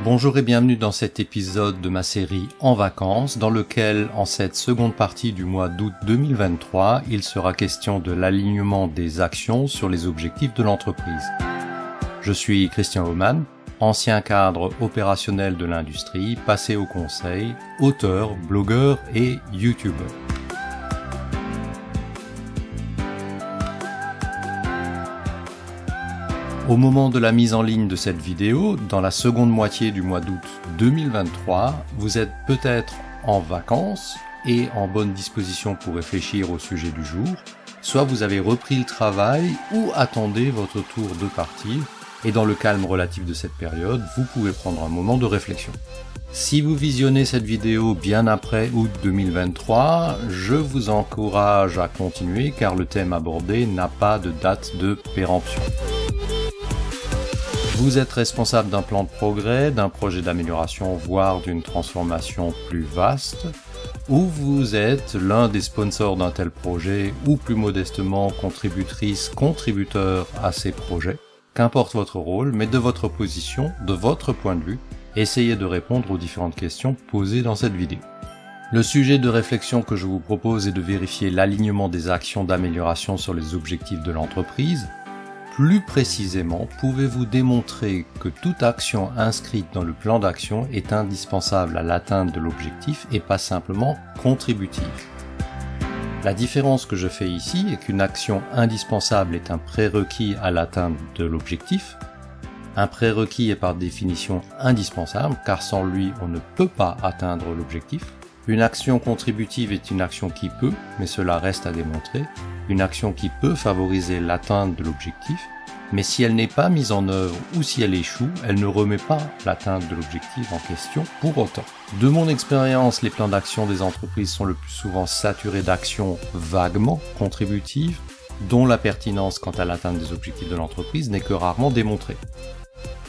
Bonjour et bienvenue dans cet épisode de ma série En vacances, dans lequel, en cette seconde partie du mois d'août 2023, il sera question de l'alignement des actions sur les objectifs de l'entreprise. Je suis Christian Aumann, ancien cadre opérationnel de l'industrie, passé au conseil, auteur, blogueur et youtubeur. Au moment de la mise en ligne de cette vidéo, dans la seconde moitié du mois d'août 2023, vous êtes peut-être en vacances et en bonne disposition pour réfléchir au sujet du jour, soit vous avez repris le travail ou attendez votre tour de partir, et dans le calme relatif de cette période, vous pouvez prendre un moment de réflexion. Si vous visionnez cette vidéo bien après août 2023, je vous encourage à continuer car le thème abordé n'a pas de date de péremption. Vous êtes responsable d'un plan de progrès, d'un projet d'amélioration, voire d'une transformation plus vaste, ou vous êtes l'un des sponsors d'un tel projet, ou plus modestement contributrice, contributeur à ces projets. Qu'importe votre rôle, mais de votre position, de votre point de vue, essayez de répondre aux différentes questions posées dans cette vidéo. Le sujet de réflexion que je vous propose est de vérifier l'alignement des actions d'amélioration sur les objectifs de l'entreprise. Plus précisément, pouvez-vous démontrer que toute action inscrite dans le plan d'action est indispensable à l'atteinte de l'objectif et pas simplement contributive? La différence que je fais ici est qu'une action indispensable est un prérequis à l'atteinte de l'objectif. Un prérequis est par définition indispensable car sans lui on ne peut pas atteindre l'objectif. Une action contributive est une action qui peut, mais cela reste à démontrer, une action qui peut favoriser l'atteinte de l'objectif, mais si elle n'est pas mise en œuvre ou si elle échoue, elle ne remet pas l'atteinte de l'objectif en question pour autant. De mon expérience, les plans d'action des entreprises sont le plus souvent saturés d'actions vaguement contributives, dont la pertinence quant à l'atteinte des objectifs de l'entreprise n'est que rarement démontrée.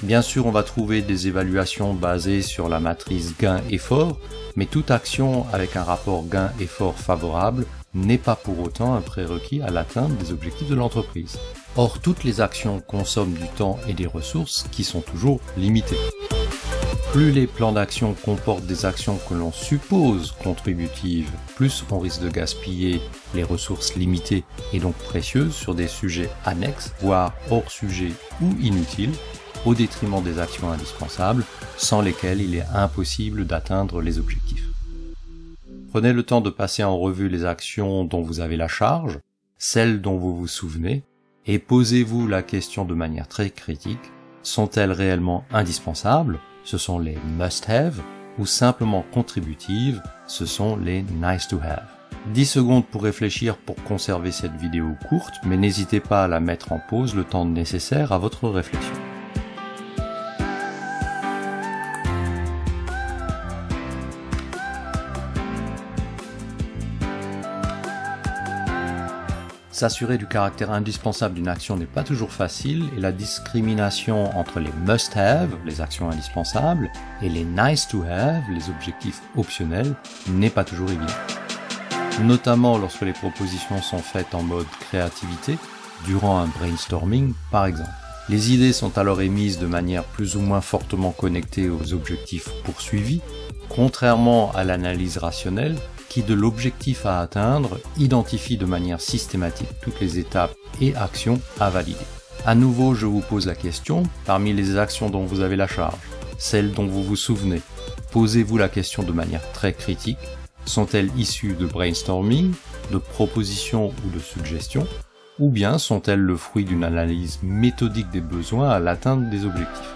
Bien sûr, on va trouver des évaluations basées sur la matrice gain-effort, mais toute action avec un rapport gain-effort favorable n'est pas pour autant un prérequis à l'atteinte des objectifs de l'entreprise. Or, toutes les actions consomment du temps et des ressources qui sont toujours limitées. Plus les plans d'action comportent des actions que l'on suppose contributives, plus on risque de gaspiller les ressources limitées et donc précieuses sur des sujets annexes, voire hors sujet ou inutiles, au détriment des actions indispensables, sans lesquelles il est impossible d'atteindre les objectifs. Prenez le temps de passer en revue les actions dont vous avez la charge, celles dont vous vous souvenez, et posez-vous la question de manière très critique, sont-elles réellement indispensables, ce sont les must-have, ou simplement contributives, ce sont les nice-to-have. 10 secondes pour réfléchir pour conserver cette vidéo courte, mais n'hésitez pas à la mettre en pause le temps nécessaire à votre réflexion. S'assurer du caractère indispensable d'une action n'est pas toujours facile et la discrimination entre les must-have, les actions indispensables, et les nice-to-have, les objectifs optionnels, n'est pas toujours évidente. Notamment lorsque les propositions sont faites en mode créativité, durant un brainstorming par exemple. Les idées sont alors émises de manière plus ou moins fortement connectée aux objectifs poursuivis, contrairement à l'analyse rationnelle, qui de l'objectif à atteindre identifie de manière systématique toutes les étapes et actions à valider. À nouveau, je vous pose la question, parmi les actions dont vous avez la charge, celles dont vous vous souvenez, posez-vous la question de manière très critique, sont-elles issues de brainstorming, de propositions ou de suggestions, ou bien sont-elles le fruit d'une analyse méthodique des besoins à l'atteinte des objectifs?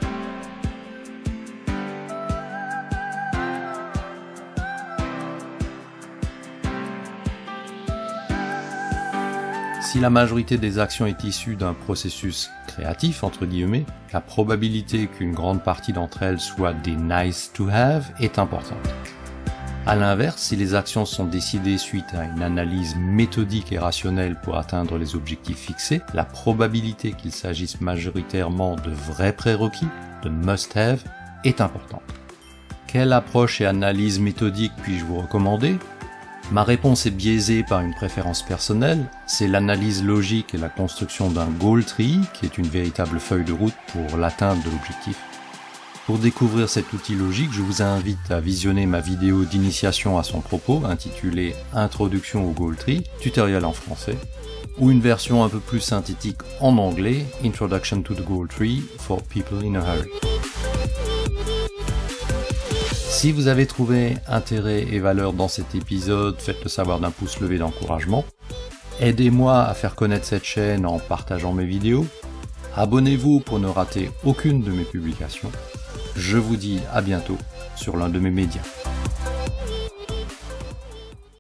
Si la majorité des actions est issue d'un processus créatif, entre guillemets, la probabilité qu'une grande partie d'entre elles soient des nice to have est importante. A l'inverse, si les actions sont décidées suite à une analyse méthodique et rationnelle pour atteindre les objectifs fixés, la probabilité qu'il s'agisse majoritairement de vrais prérequis, de must-have, est importante. Quelle approche et analyse méthodique puis-je vous recommander ? Ma réponse est biaisée par une préférence personnelle, c'est l'analyse logique et la construction d'un goal tree, qui est une véritable feuille de route pour l'atteinte de l'objectif. Pour découvrir cet outil logique, je vous invite à visionner ma vidéo d'initiation à son propos intitulée Introduction au Goal Tree, tutoriel en français, ou une version un peu plus synthétique en anglais, Introduction to the Goal Tree for People in a Hurry. Si vous avez trouvé intérêt et valeur dans cet épisode, faites-le savoir d'un pouce levé d'encouragement. Aidez-moi à faire connaître cette chaîne en partageant mes vidéos. Abonnez-vous pour ne rater aucune de mes publications. Je vous dis à bientôt sur l'un de mes médias.